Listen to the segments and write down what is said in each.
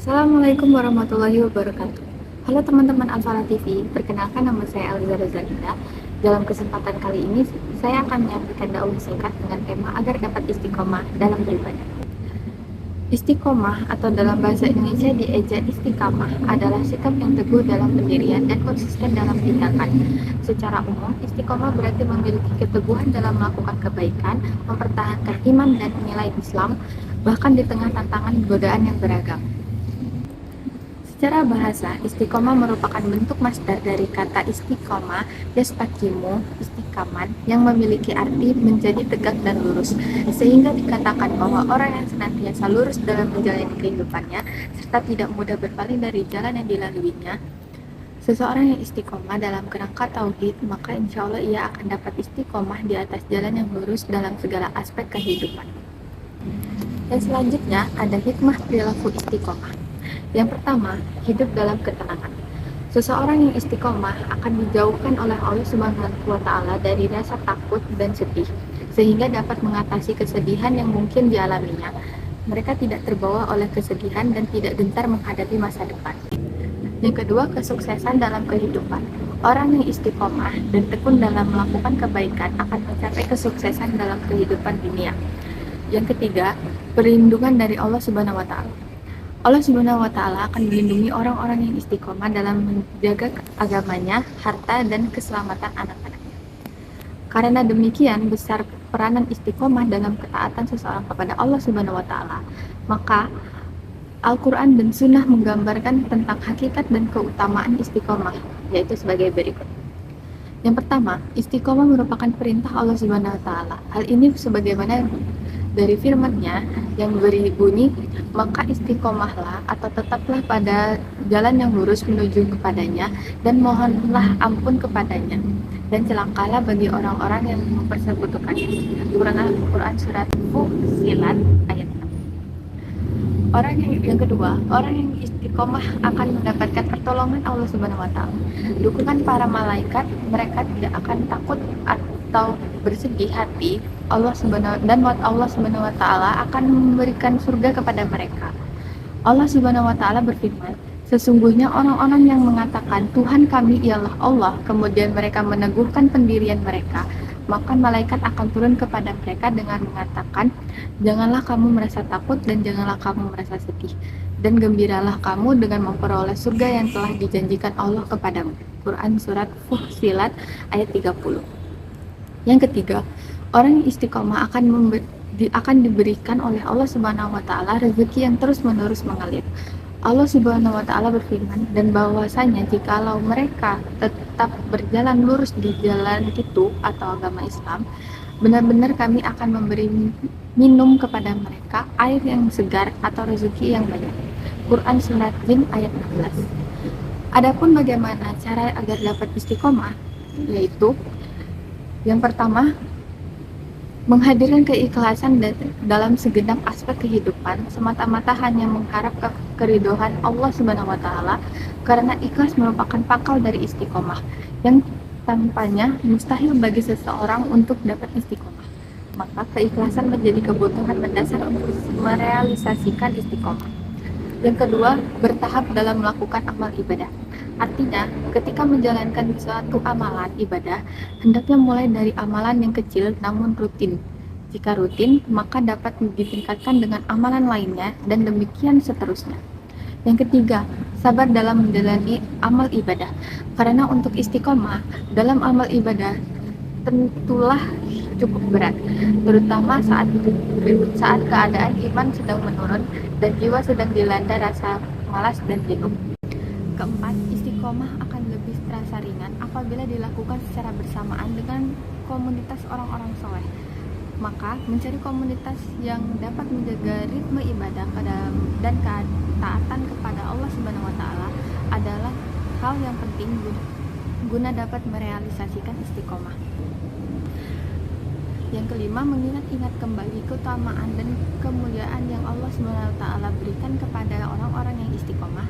Assalamualaikum warahmatullahi wabarakatuh. Halo teman-teman Alfara TV, perkenalkan nama saya Eliza Rosalinda. Dalam kesempatan kali ini, saya akan menyampaikan dakwah singkat dengan tema agar dapat istiqomah dalam beribadah. Istiqomah atau dalam bahasa Indonesia dieja istiqamah adalah sikap yang teguh dalam pendirian dan konsisten dalam tindakan. Secara umum, istiqomah berarti memiliki keteguhan dalam melakukan kebaikan, mempertahankan iman dan nilai Islam, bahkan di tengah tantangan godaan yang beragam. Secara bahasa, istiqomah merupakan bentuk masdar dari kata istiqomah, yastaqimu, istiqaman, yang memiliki arti menjadi tegak dan lurus, sehingga dikatakan bahwa orang yang senantiasa lurus dalam menjalani kehidupannya, serta tidak mudah berpaling dari jalan yang dilaluinya. Seseorang yang istiqomah dalam kerangka tauhid, maka insya Allah ia akan dapat istiqomah di atas jalan yang lurus dalam segala aspek kehidupan. Dan selanjutnya ada hikmah perilaku istiqomah. Yang pertama, hidup dalam ketenangan. Seseorang yang istiqomah akan dijauhkan oleh Allah Subhanahu wa Ta'ala dari rasa takut dan sedih, sehingga dapat mengatasi kesedihan yang mungkin dialaminya. Mereka tidak terbawa oleh kesedihan dan tidak gentar menghadapi masa depan. Yang kedua, kesuksesan dalam kehidupan. Orang yang istiqomah dan tekun dalam melakukan kebaikan akan mencapai kesuksesan dalam kehidupan dunia. Yang ketiga, perlindungan dari Allah Subhanahu wa Ta'ala. Allah Subhanahu wa Ta'ala akan melindungi orang-orang yang istiqomah dalam menjaga agamanya, harta, dan keselamatan anak-anaknya. Karena demikian besar peranan istiqomah dalam ketaatan seseorang kepada Allah Subhanahu wa Ta'ala, maka Al-Quran dan Sunnah menggambarkan tentang hakikat dan keutamaan istiqomah, yaitu sebagai berikut. Yang pertama, istiqomah merupakan perintah Allah Subhanahu wa Ta'ala. Hal ini sebagaimana dari firman-Nya yang berbunyi, maka istiqomahlah atau tetaplah pada jalan yang lurus menuju kepadanya dan mohonlah ampun kepadanya, dan celakalah bagi orang-orang yang mempersekutukannya. Quran surat Fussilat ayat 6. Yang kedua, orang yang istiqomah akan mendapatkan pertolongan Allah Subhanahu wa Ta'ala. Dukungan para malaikat, mereka tidak akan takut atau bersedih hati. Allah Subhanahu wa Ta'ala akan memberikan surga kepada mereka. Allah Subhanahu wa Ta'ala berfirman, sesungguhnya orang-orang yang mengatakan Tuhan kami ialah Allah, kemudian mereka meneguhkan pendirian mereka, maka malaikat akan turun kepada mereka dengan mengatakan, janganlah kamu merasa takut dan janganlah kamu merasa sedih, dan gembiralah kamu dengan memperoleh surga yang telah dijanjikan Allah kepadamu. Quran surat Fussilat ayat 30. Yang ketiga, orang yang istiqomah akan diberikan oleh Allah Subhanahu wa Ta'ala rezeki yang terus-menerus mengalir. Allah Subhanahu wa Ta'ala berfirman, dan bahwasanya jikalau mereka tetap berjalan lurus di jalan itu atau agama Islam, benar-benar kami akan memberi minum kepada mereka air yang segar atau rezeki yang banyak. Quran surat Jin ayat 16. Adapun bagaimana cara agar dapat istiqomah, yaitu yang pertama, menghadirkan keikhlasan dalam segenap aspek kehidupan, semata-mata hanya mengharap keridhaan Allah Subhanahu wa Ta'ala, karena ikhlas merupakan pangkal dari istiqomah, yang tanpanya mustahil bagi seseorang untuk dapat istiqomah. Maka keikhlasan menjadi kebutuhan mendasar untuk merealisasikan istiqomah. Yang kedua, bertahap dalam melakukan amal ibadah. Artinya, ketika menjalankan suatu amalan ibadah, hendaknya mulai dari amalan yang kecil namun rutin. Jika rutin, maka dapat ditingkatkan dengan amalan lainnya, dan demikian seterusnya. Yang ketiga, sabar dalam menjalani amal ibadah. Karena untuk istiqomah dalam amal ibadah tentulah cukup berat, terutama saat keadaan iman sedang menurun dan jiwa sedang dilanda rasa malas dan jenuh. Keempat, istiqomah akan lebih terasa ringan apabila dilakukan secara bersamaan dengan komunitas orang-orang soleh. Maka, mencari komunitas yang dapat menjaga ritme ibadah dan ketaatan kepada Allah Subhanahu wa Ta'ala adalah hal yang penting guna dapat merealisasikan istiqomah. Yang kelima, mengingat-ingat kembali keutamaan dan kemuliaan yang Allah Subhanahu wa Ta'ala berikan kepada orang-orang yang istiqomah.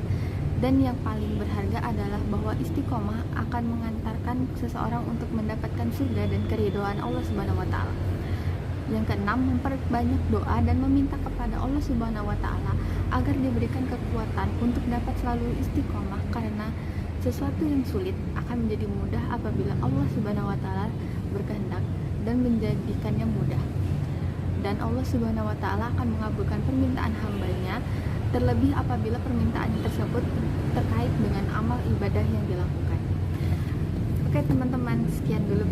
Dan yang paling berharga adalah bahwa istiqomah akan mengantarkan seseorang untuk mendapatkan surga dan keridhaan Allah Subhanahu wa Ta'ala. Yang keenam, memperbanyak doa dan meminta kepada Allah Subhanahu wa taala agar diberikan kekuatan untuk dapat selalu istiqomah, karena sesuatu yang sulit akan menjadi mudah apabila Allah Subhanahu wa taala berkehendak dan menjadikannya mudah. Dan Allah Subhanahu wa taala akan mengabulkan permintaan hambanya, terlebih apabila permintaan tersebut terkait dengan amal ibadah yang dilakukan. Oke teman-teman, sekian dulu